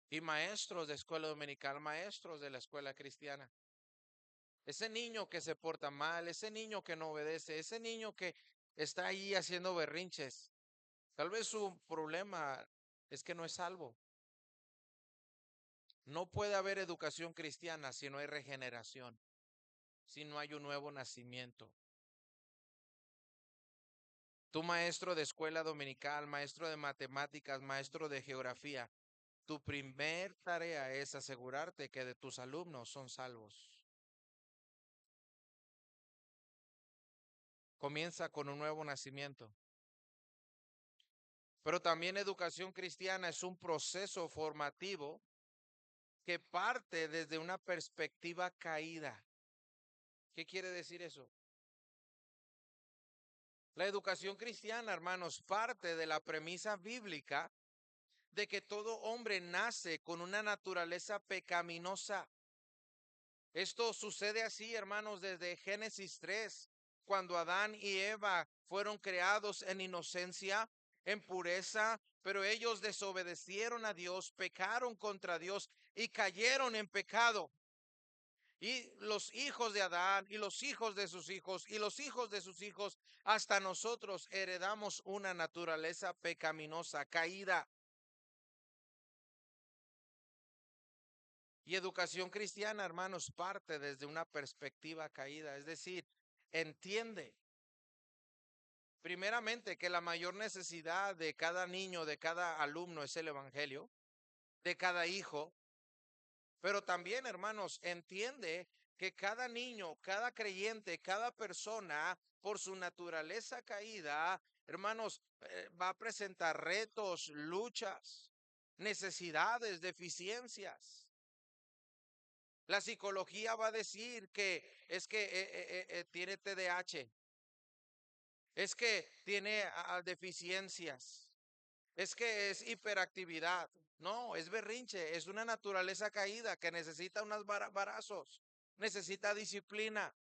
Y maestros de escuela dominical, maestros de la escuela cristiana. Ese niño que se porta mal, ese niño que no obedece, ese niño que está ahí haciendo berrinches, tal vez su problema es que no es salvo. No puede haber educación cristiana si no hay regeneración, si no hay un nuevo nacimiento. Tu maestro de escuela dominical, maestro de matemáticas, maestro de geografía, tu primer tarea es asegurarte que de tus alumnos son salvos. Comienza con un nuevo nacimiento. Pero también educación cristiana es un proceso formativo que parte desde una perspectiva caída. ¿Qué quiere decir eso? La educación cristiana, hermanos, parte de la premisa bíblica de que todo hombre nace con una naturaleza pecaminosa. Esto sucede así, hermanos, desde Génesis 3, cuando Adán y Eva fueron creados en inocencia, en pureza, pero ellos desobedecieron a Dios, pecaron contra Dios y cayeron en pecado. Y los hijos de Adán y los hijos de sus hijos y los hijos de sus hijos, hasta nosotros heredamos una naturaleza pecaminosa, caída. Y educación cristiana, hermanos, parte desde una perspectiva caída, es decir, entiende primeramente que la mayor necesidad de cada niño, de cada alumno es el evangelio, de cada hijo, pero también, hermanos, entiende que cada niño, cada creyente, cada persona, por su naturaleza caída, hermanos, va a presentar retos, luchas, necesidades, deficiencias. La psicología va a decir que es que tiene TDAH, es que tiene deficiencias, es que es hiperactividad. No, es berrinche, es una naturaleza caída que necesita unos barazos, necesita disciplina.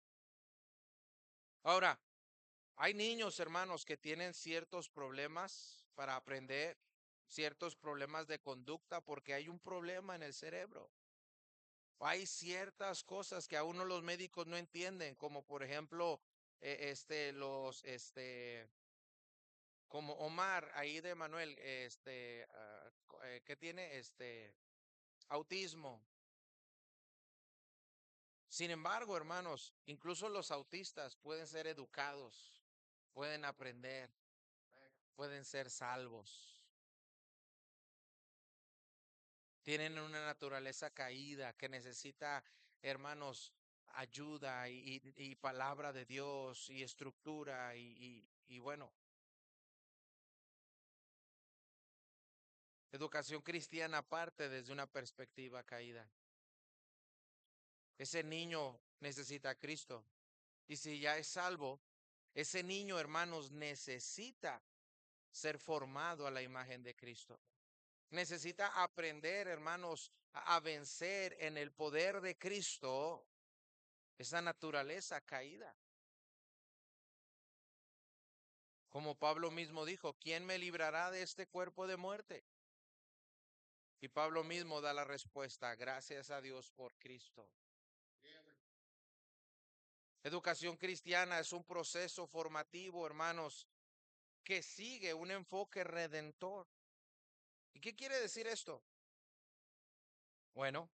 Ahora, hay niños, hermanos, que tienen ciertos problemas para aprender, ciertos problemas de conducta porque hay un problema en el cerebro. Hay ciertas cosas que aún los médicos no entienden, como por ejemplo como Omar ahí de Manuel, que tiene autismo. Sin embargo, hermanos, incluso los autistas pueden ser educados, pueden aprender, pueden ser salvos. Tienen una naturaleza caída que necesita, hermanos, ayuda y palabra de Dios y estructura y bueno, educación cristiana parte desde una perspectiva caída. Ese niño necesita a Cristo. Y si ya es salvo, ese niño, hermanos, necesita ser formado a la imagen de Cristo. Necesita aprender, hermanos, a vencer en el poder de Cristo esa naturaleza caída. Como Pablo mismo dijo, ¿quién me librará de este cuerpo de muerte? Y Pablo mismo da la respuesta, gracias a Dios por Cristo. Educación cristiana es un proceso formativo, hermanos, que sigue un enfoque redentor. ¿Y qué quiere decir esto? Bueno,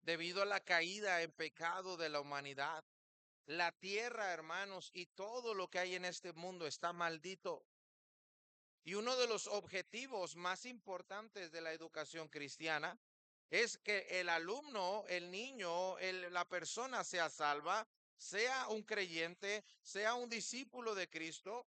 debido a la caída en pecado de la humanidad, la tierra, hermanos, y todo lo que hay en este mundo está maldito. Y uno de los objetivos más importantes de la educación cristiana es que el alumno, el niño, la persona sea salva, sea un creyente, sea un discípulo de Cristo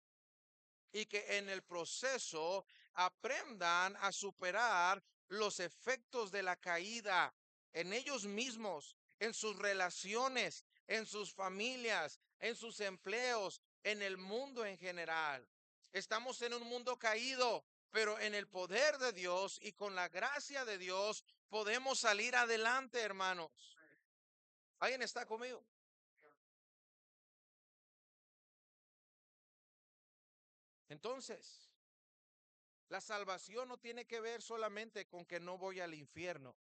y que en el proceso aprendan a superar los efectos de la caída en ellos mismos, en sus relaciones, en sus familias, en sus empleos, en el mundo en general. Estamos en un mundo caído, pero en el poder de Dios y con la gracia de Dios podemos salir adelante, hermanos. ¿Alguien está conmigo? Entonces, la salvación no tiene que ver solamente con que no voy al infierno.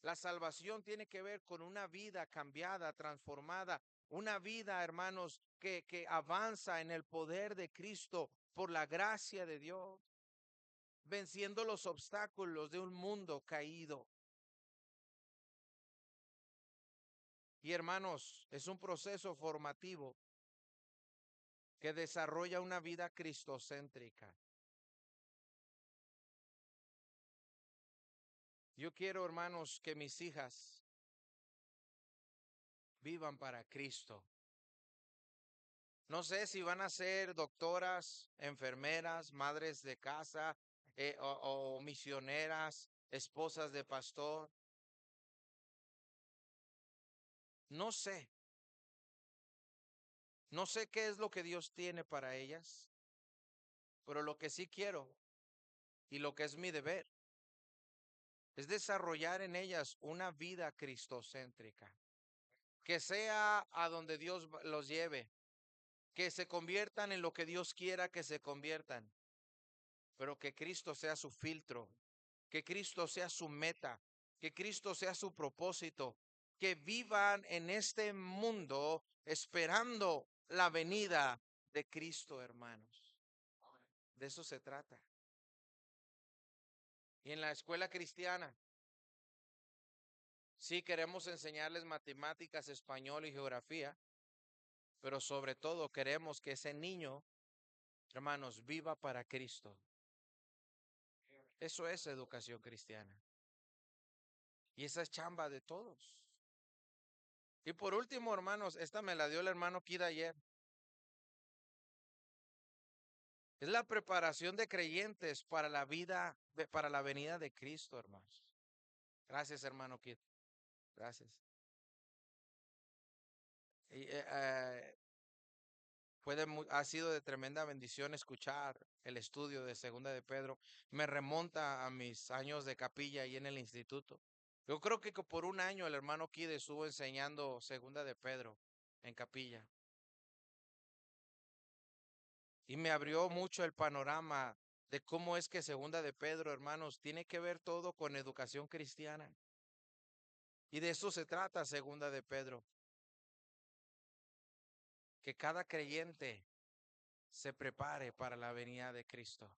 La salvación tiene que ver con una vida cambiada, transformada, una vida, hermanos, que avanza en el poder de Cristo por la gracia de Dios, venciendo los obstáculos de un mundo caído. Y hermanos, es un proceso formativo que desarrolla una vida cristocéntrica. Yo quiero, hermanos, que mis hijas vivan para Cristo. No sé si van a ser doctoras, enfermeras, madres de casa, o misioneras, esposas de pastor. No sé, no sé qué es lo que Dios tiene para ellas, pero lo que sí quiero y lo que es mi deber es desarrollar en ellas una vida cristocéntrica, que sea a donde Dios los lleve, que se conviertan en lo que Dios quiera que se conviertan, pero que Cristo sea su filtro, que Cristo sea su meta, que Cristo sea su propósito, que vivan en este mundo esperando la venida de Cristo, hermanos. De eso se trata. Y en la escuela cristiana, sí queremos enseñarles matemáticas, español y geografía, pero sobre todo queremos que ese niño, hermanos, viva para Cristo. Eso es educación cristiana. Y esa es chamba de todos. Y por último, hermanos, esta me la dio el hermano Kid ayer. Es la preparación de creyentes para la vida, para la venida de Cristo, hermanos. Gracias, hermano Kid. Gracias. Y, ha sido de tremenda bendición escuchar el estudio de Segunda de Pedro. Me remonta a mis años de capilla ahí en el instituto. Yo creo que por un año el hermano Kid estuvo enseñando Segunda de Pedro en capilla. Y me abrió mucho el panorama de cómo es que Segunda de Pedro, hermanos, tiene que ver todo con educación cristiana. Y de eso se trata Segunda de Pedro. que cada creyente se prepare para la venida de Cristo.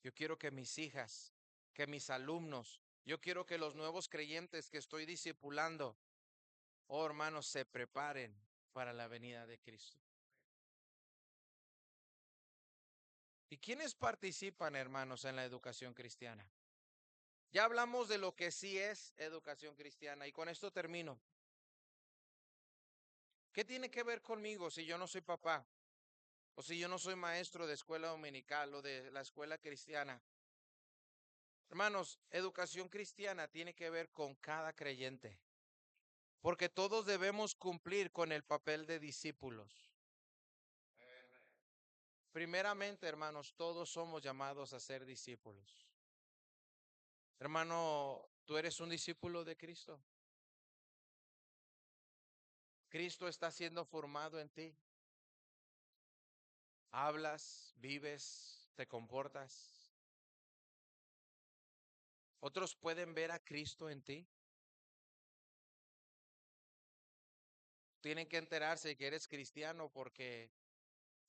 Yo quiero que mis hijas, que mis alumnos, yo quiero que los nuevos creyentes que estoy discipulando, oh hermanos, se preparen para la venida de Cristo. ¿Y quiénes participan, hermanos, en la educación cristiana? Ya hablamos de lo que sí es educación cristiana y con esto termino. ¿Qué tiene que ver conmigo si yo no soy papá? O si yo no soy maestro de escuela dominical o de la escuela cristiana. Hermanos, educación cristiana tiene que ver con cada creyente, porque todos debemos cumplir con el papel de discípulos. Primeramente, hermanos, todos somos llamados a ser discípulos. Hermano, ¿tú eres un discípulo de Cristo? Cristo está siendo formado en ti. Hablas, vives, te comportas. Otros pueden ver a Cristo en ti. Tienen que enterarse que eres cristiano porque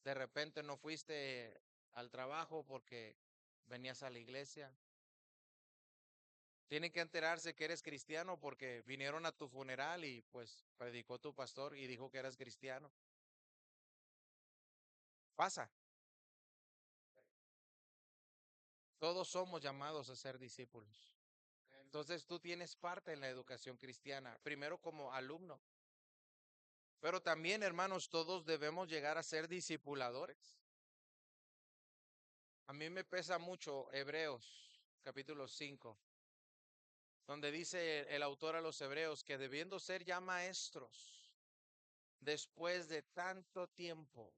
de repente no fuiste al trabajo porque venías a la iglesia. Tienen que enterarse que eres cristiano porque vinieron a tu funeral y pues predicó tu pastor y dijo que eras cristiano. Pasa. Todos somos llamados a ser discípulos. Entonces tú tienes parte en la educación cristiana, primero como alumno, pero también, hermanos, todos debemos llegar a ser discipuladores. A mí me pesa mucho Hebreos, capítulo 5, donde dice el autor a los hebreos que debiendo ser ya maestros, después de tanto tiempo,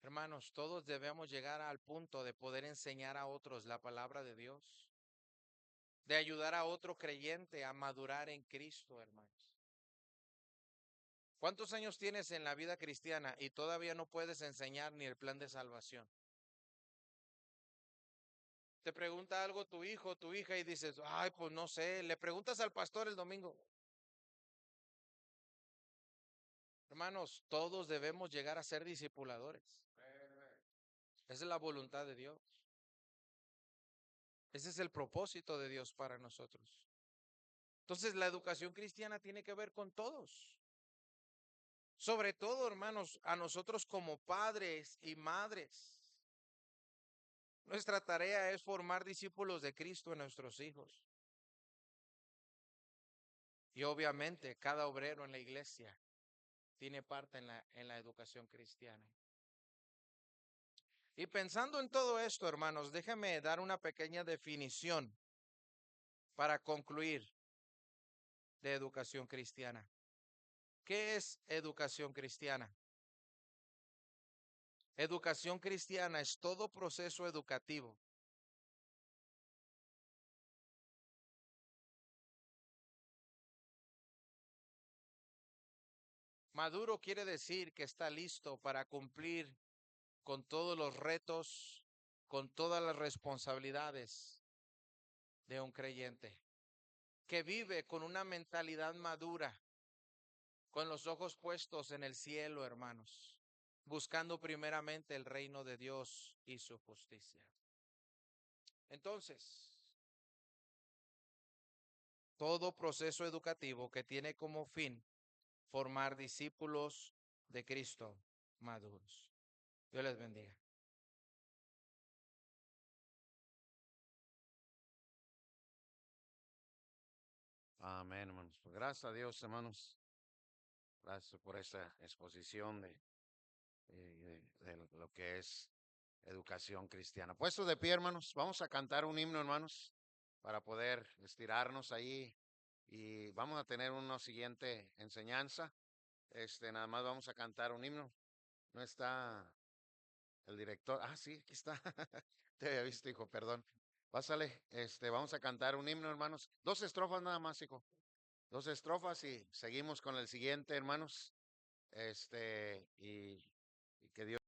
hermanos, todos debemos llegar al punto de poder enseñar a otros la palabra de Dios, de ayudar a otro creyente a madurar en Cristo, hermanos. ¿Cuántos años tienes en la vida cristiana y todavía no puedes enseñar ni el plan de salvación? Te pregunta algo tu hijo, tu hija y dices, ay, pues no sé, le preguntas al pastor el domingo. Hermanos, todos debemos llegar a ser discipuladores. Esa es la voluntad de Dios. Ese es el propósito de Dios para nosotros. Entonces, la educación cristiana tiene que ver con todos. Sobre todo, hermanos, a nosotros como padres y madres. Nuestra tarea es formar discípulos de Cristo en nuestros hijos. Y obviamente, cada obrero en la iglesia tiene parte en la educación cristiana. Y pensando en todo esto, hermanos, déjame dar una pequeña definición para concluir de educación cristiana. ¿Qué es educación cristiana? Educación cristiana es todo proceso educativo maduro. Quiere decir que está listo para cumplir con todos los retos, con todas las responsabilidades de un creyente, que vive con una mentalidad madura, con los ojos puestos en el cielo, hermanos, buscando primeramente el reino de Dios y su justicia. Entonces, todo proceso educativo que tiene como fin formar discípulos de Cristo maduros. Dios les bendiga. Amén, hermanos. Pues gracias a Dios, hermanos. Gracias por esta exposición de lo que es educación cristiana. Puesto de pie, hermanos, vamos a cantar un himno, hermanos, para poder estirarnos ahí y vamos a tener una siguiente enseñanza. Nada más vamos a cantar un himno. No está el director. Ah, sí, aquí está. Te había visto, hijo, perdón. Pásale, vamos a cantar un himno, hermanos. Dos estrofas nada más, hijo. Dos estrofas y seguimos con el siguiente, hermanos. Y que Dios